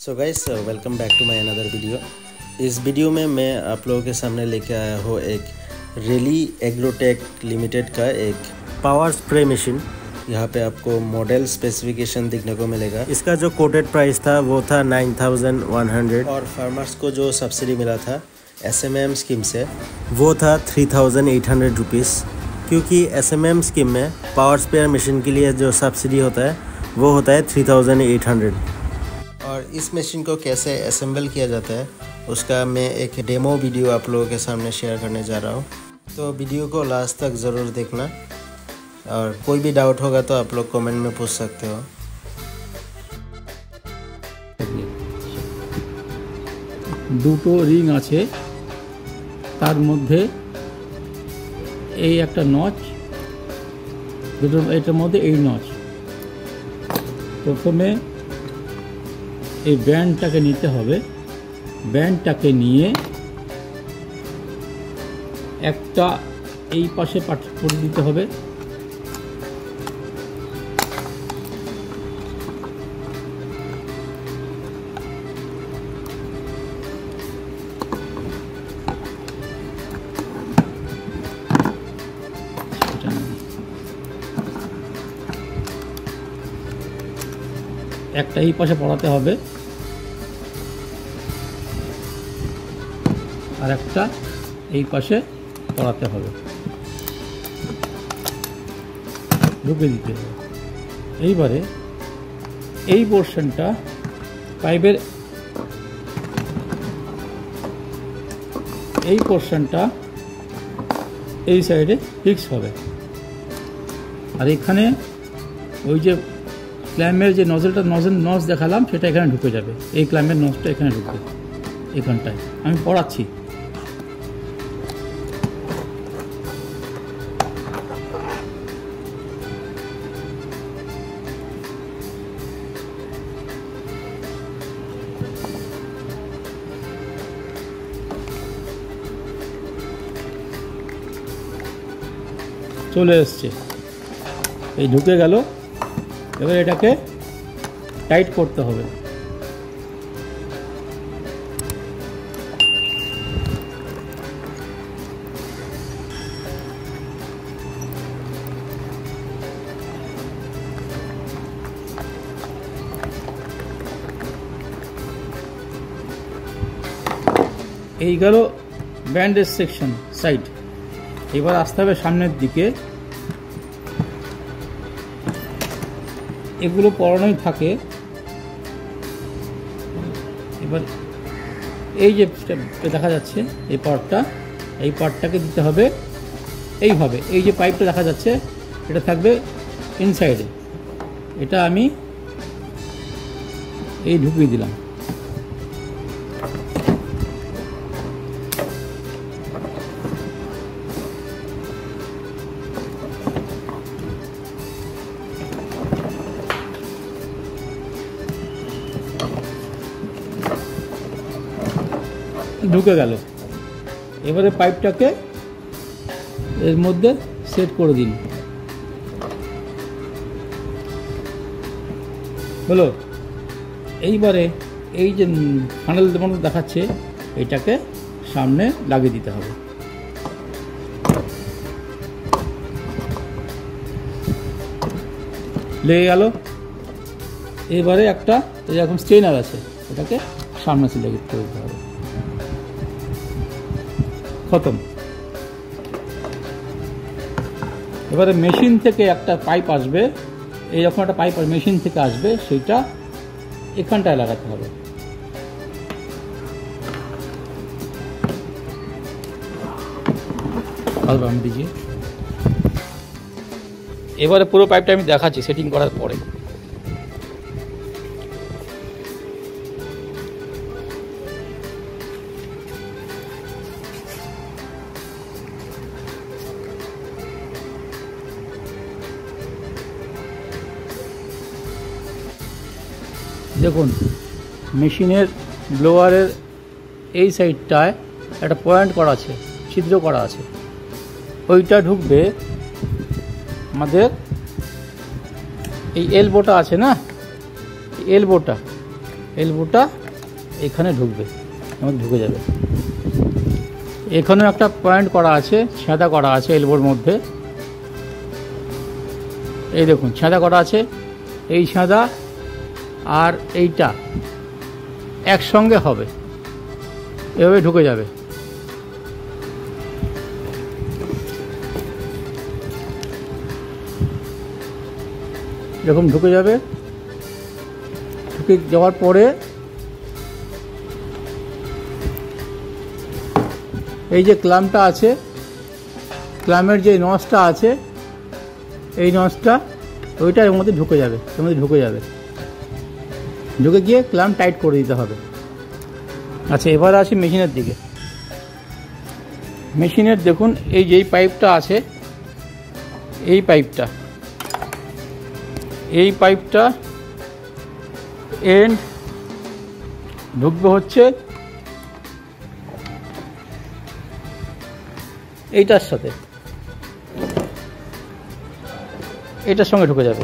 So guys welcome back to my another video. इस वीडियो में मैं आप लोगों के सामने लेके आया हूँ एक रेली एग्रोटेक लिमिटेड का एक पावर स्प्रे मशीन। यहाँ पे आपको मॉडल स्पेसिफिकेशन देखने को मिलेगा। इसका जो कोटेड प्राइस था वो था 9100 और फार्मर्स को जो सब्सिडी मिला था SMM स्कीम से वो था 3800 रुपीज़। क्योंकि SMM स्कीम में पावर स्प्रेयर मशीन के लिए जो सब्सिडी होता है वो होता है 3800। और इस मशीन को कैसे असेंबल किया जाता है उसका मैं एक डेमो वीडियो आप लोगों के सामने शेयर करने जा रहा हूँ। तो वीडियो को लास्ट तक ज़रूर देखना और कोई भी डाउट होगा तो आप लोग कमेंट में पूछ सकते हो। দুটো রিং আছে, তার মধ্যে এই একটা নচ, দুটো এটার মধ্যে এই নচ। প্রথমে এই ব্যান্ডটাকে নিতে হবে, ব্যান্ডটাকে নিয়ে একটা এই পাশে করে দিতে হবে, একটা এই পাশে পড়াতে হবে আর একটা এই পাশে পড়াতে হবে, ঢুকে দিতে হবে। এইবারে এই পোর্শনটা পাইপের এই পোর্শনটা এই সাইডে ফিক্স হবে আর এখানে ওই যে ক্ল্যাম্পের যে নজ দেখালাম সেটা এখানে ঢুকে যাবে। এই ক্ল্যাম্পের নজটা এখানে ঢুকবে, এখানটায় আমি পড়াচ্ছি। চলে এসছে, এই ঢুকে গেল। এবার এটাকে টাইট করতে হবে। এই গেল ব্যান্ডেজ সেকশন সাইড। এবার আসতে হবে সামনের দিকে। এগুলো পরানোই থাকে। এবার এই যে দেখা যাচ্ছে এই পার্টটাকে দিতে হবে এইভাবে। এই যে পাইপটা দেখা যাচ্ছে এটা থাকবে ইনসাইডে, এটা আমি এই ঢুকিয়ে দিলাম। ঢুকে গেল। এবারে পাইপটাকে এর মধ্যে সেট করে দিন। হলো। এইবারে এই যে ফানেল মতো দেখাচ্ছে এইটাকে সামনে লাগিয়ে দিতে হবে। লেগে গেল। এবারে একটা এরকম স্ট্রেনার আছে, এটাকে সামনে এসে লাগিয়ে দিতে হবে। খতম। এবারে মেশিন থেকে একটা পাইপ আসবে, এইরকম একটা পাইপ মেশিন থেকে আসবে, সেটা এখানটায় লাগাতে হবে। আমি দিচ্ছি। এবারে পুরো পাইপটা আমি দেখাচ্ছি সেটিং করার পরে। দেখুন মেশিনের ব্লোয়ারের এই সাইডটায় একটা পয়েন্ট করা আছে, ছিদ্র করা আছে। ওইটা ঢুকবে আমাদের এই এলবোটা আছে না, এলবোটা এলবোটা এখানে ঢুকবে, আমাদের ঢুকে যাবে। এখানেও একটা পয়েন্ট করা আছে, ছেঁদা করা আছে এলবোর মধ্যে, এই দেখুন ছেঁদা করা আছে। এই ছেঁদা আর এইটা একসঙ্গে হবে, এভাবে ঢুকে যাবে। এরকম ঢুকে যাবে। ঢুকে যাওয়ার পরে এই যে ক্লামটা আছে, ক্লামের যে নসটা আছে, এই নসটা ওইটা এর মধ্যে ঢুকে যাবে, এর মধ্যে ঢুকে যাবে। ঢুকে গিয়ে ক্লাম টাইট করে দিতে হবে। আচ্ছা, এবার আসি মেশিনের দিকে। মেশিনের দেখুন এই যেই পাইপটা আছে, এই পাইপটা এন্ড ঢুকবে হচ্ছে এইটার সাথে, এটার সঙ্গে ঢুকে যাবে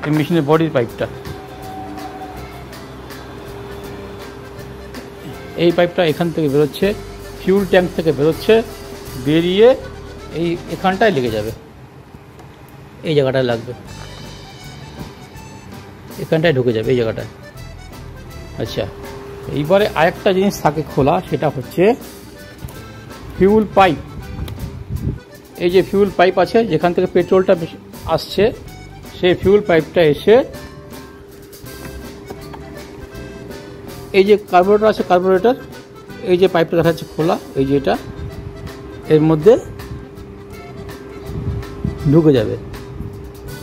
এই মেশিনের বডির পাইপটা। এই পাইপটা এখান থেকে বেরোচ্ছে, ফিউল ট্যাঙ্ক থেকে বেরোচ্ছে, বেরিয়ে এই এখানটায় লেগে যাবে, এই জায়গাটায় লাগবে, এখানটায় ঢুকে যাবে এই জায়গাটায়। আচ্ছা, এইবারে আরেকটা জিনিস থাকে খোলা, সেটা হচ্ছে ফিউল পাইপ। এই যে ফিউল পাইপ আছে, যেখান থেকে পেট্রোলটা আসছে, সেই ফিউল পাইপটা এসে এই যে কার্বোরেটর আছে, কার্বোরেটর এই যে পাইপটা দেখা যাচ্ছে খোলা, এই যে এটা, এর মধ্যে ঢুকে যাবে,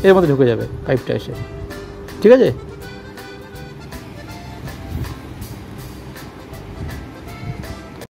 এর মধ্যে ঢুকে যাবে পাইপটা এসে। ঠিক আছে।